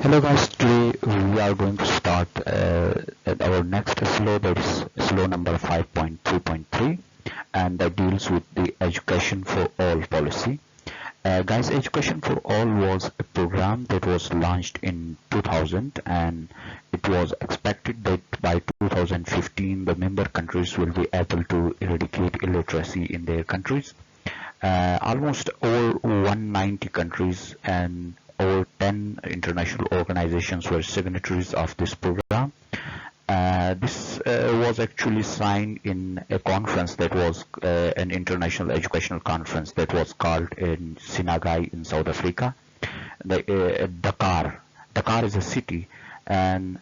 Hello guys, today we are going to start at our next slow, that is slow number 5.3.3, and that deals with the Education for All policy. Guys, Education for All was a program that was launched in 2000, and it was expected that by 2015 the member countries will be able to eradicate illiteracy in their countries. Almost over 190 countries and over 10 international organizations were signatories of this program. This was actually signed in a conference that was an international educational conference that was called in Sinagai in South Africa. Dakar. Dakar is a city, and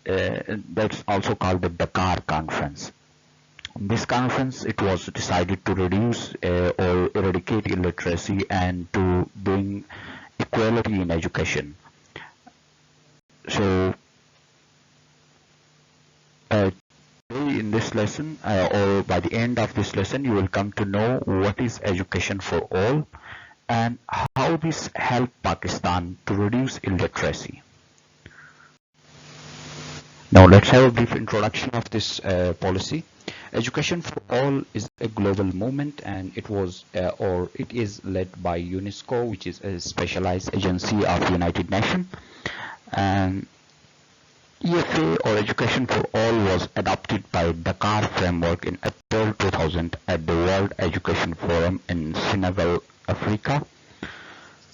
that's also called the Dakar Conference. In this conference, it was decided to reduce or eradicate illiteracy and to bring equality in education. So, in this lesson, or by the end of this lesson, you will come to know what is Education for All and how this helped Pakistan to reduce illiteracy. Now, let's have a brief introduction of this policy. Education for All is a global movement, and it is led by UNESCO, which is a specialized agency of the United Nations. And EFA, or Education for All, was adopted by Dakar Framework in April 2000 at the World Education Forum in Senegal, Africa.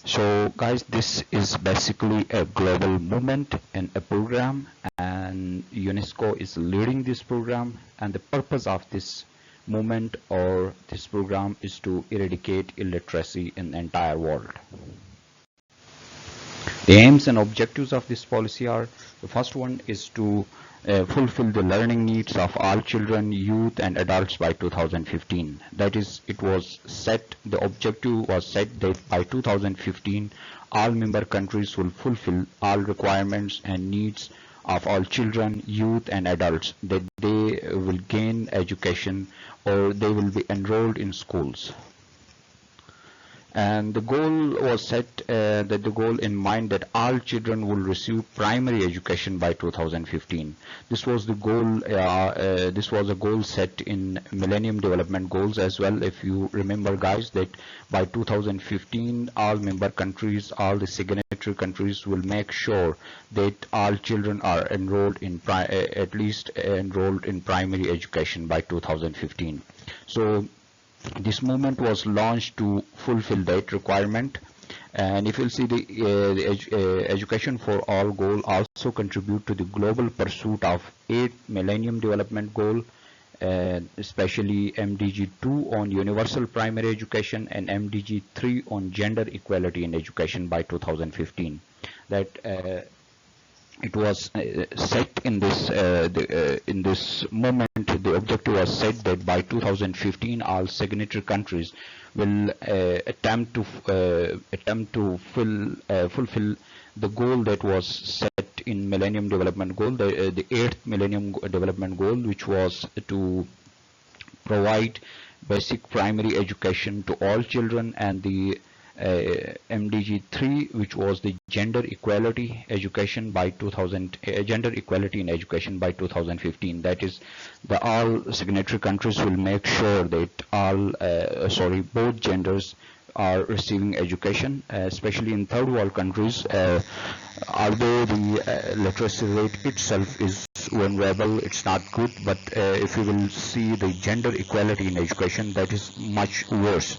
So guys, this is basically a global movement and a program, and UNESCO is leading this program, and the purpose of this movement or this program is to eradicate illiteracy in the entire world. The aims and objectives of this policy are: the first one is to fulfill the learning needs of all children, youth and adults by 2015. That is, the objective was set that by 2015 all member countries will fulfill all requirements and needs of all children, youth and adults, that they will gain education or they will be enrolled in schools. And the goal was set the goal in mind that all children will receive primary education by 2015. This was the goal. This was a goal set in Millennium Development Goals as well. If you remember, guys, that by 2015 all member countries, all the signatory countries, will make sure that all children are enrolled in at least enrolled in primary education by 2015. So this movement was launched to fulfill that requirement. And if you'll see, the Education for All goal also contribute to the global pursuit of 8 Millennium Development Goal, especially MDG 2 on universal primary education and MDG 3 on gender equality in education by 2015. That it was set in this moment. The objective was set that by 2015 all signatory countries will attempt to fulfill the goal that was set in Millennium Development Goal, the 8th Millennium Development Goal, which was to provide basic primary education to all children, and the MDG 3, which was the gender equality education by gender equality in education by 2015. That is, all signatory countries will make sure that both genders are receiving education, especially in third world countries. Although the literacy rate itself is vulnerable, it's not good, but if you will see the gender equality in education, that is much worse.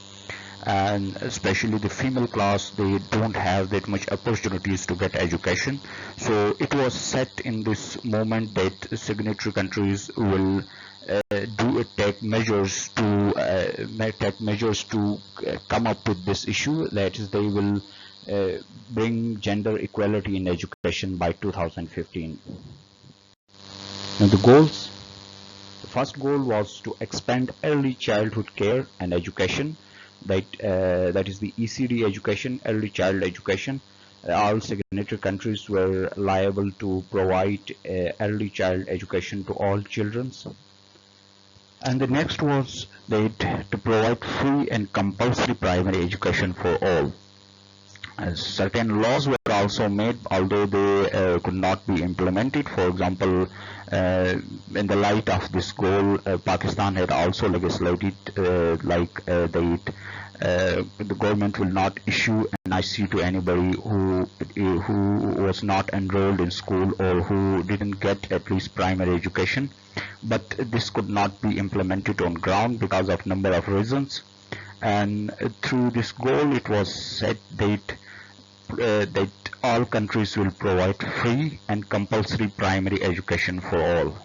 And especially the female class, they don't have that much opportunities to get education. So it was set in this moment that signatory countries will take measures to come up with this issue. That is, they will bring gender equality in education by 2015. Now the goals. The first goal was to expand early childhood care and education. That is the ECD education, early child education. All signatory countries were liable to provide early child education to all children. And the next was that to provide free and compulsory primary education for all. Certain laws were also made, although they could not be implemented. For example, in the light of this goal, Pakistan had also legislated the government will not issue an IC to anybody who was not enrolled in school or who didn't get at least primary education. But this could not be implemented on ground because of number of reasons. And through this goal, it was said that all countries will provide free and compulsory primary education for all.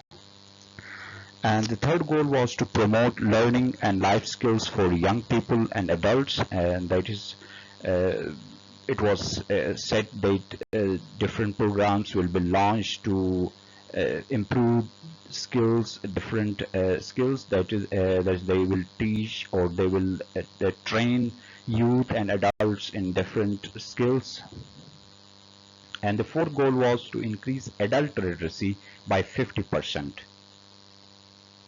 And the third goal was to promote learning and life skills for young people and adults, and that is, it was said that different programs will be launched to improve skills, different skills that they will teach, or they will train youth and adults in different skills. And the fourth goal was to increase adult literacy by 50%.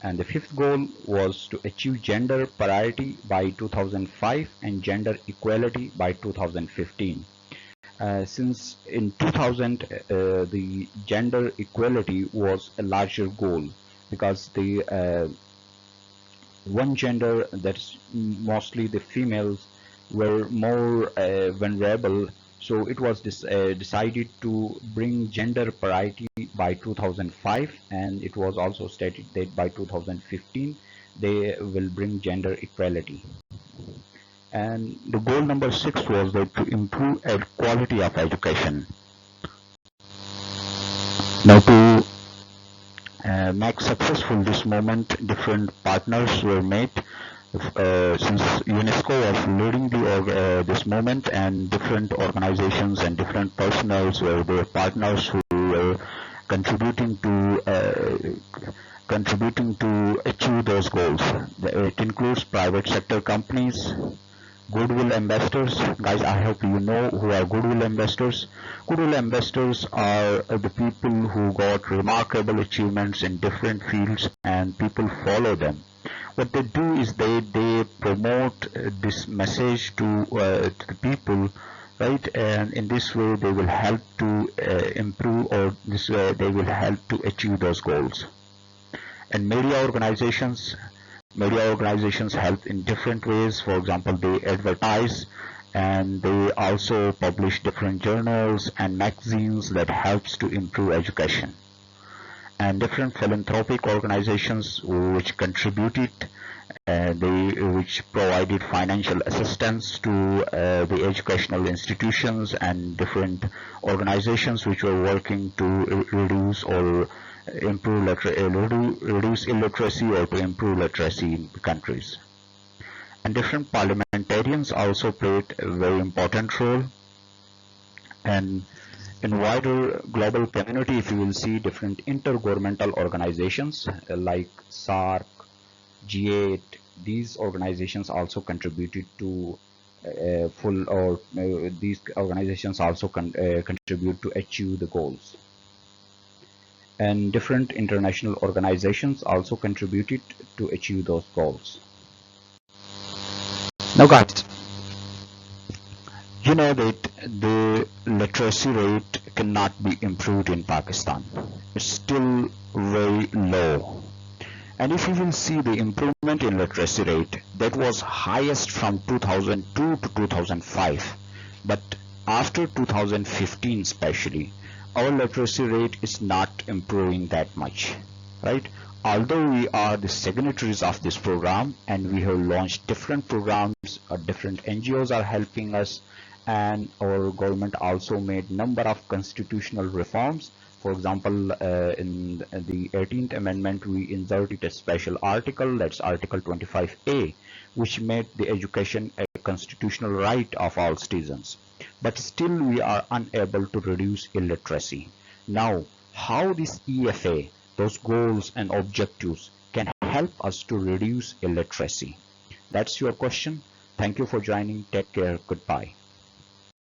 And the fifth goal was to achieve gender parity by 2005 and gender equality by 2015. Since in 2000 the gender equality was a larger goal, because the one gender, that's mostly the females, were more vulnerable, so it was decided to bring gender parity by 2005, and it was also stated that by 2015 they will bring gender equality. And the goal number 6 was that to improve the quality of education. Now, to make successful this movement, different partners were made. Since UNESCO was leading this movement, and different organizations and different personals were their partners who were contributing to achieve those goals. It includes private sector companies, Goodwill Investors. Guys, I hope you know who are Goodwill Investors. Goodwill Investors are the people who got remarkable achievements in different fields, and people follow them. What they do is they promote this message to the people, right? And in this way they will help to improve, or this way they will help to achieve those goals. And media organizations help in different ways. For example, they advertise, and they also publish different journals and magazines that helps to improve education. And different philanthropic organizations which contributed, which provided financial assistance to the educational institutions, and different organizations which were working to reduce or reduce illiteracy or to improve literacy in countries. And different parliamentarians also played a very important role. And in wider global community, if you will see different intergovernmental organizations like SAARC, G8, these organizations also contributed to these organizations also contribute to achieve the goals. And different international organizations also contributed to achieve those goals. Now guys, you know that the literacy rate cannot be improved in Pakistan. It's still very low. And if you will see the improvement in literacy rate, that was highest from 2002 to 2005. But after 2015 especially, our literacy rate is not improving that much, right? Although we are the signatories of this program, and we have launched different programs, different NGOs are helping us, and our government also made number of constitutional reforms. For example, in the 18th amendment, we inserted a special article, that's Article 25A, which made the education a constitutional right of all citizens. But still we are unable to reduce illiteracy. Now, how this EFA, those goals and objectives, can help us to reduce illiteracy? That's your question. Thank you for joining. Take care. Goodbye.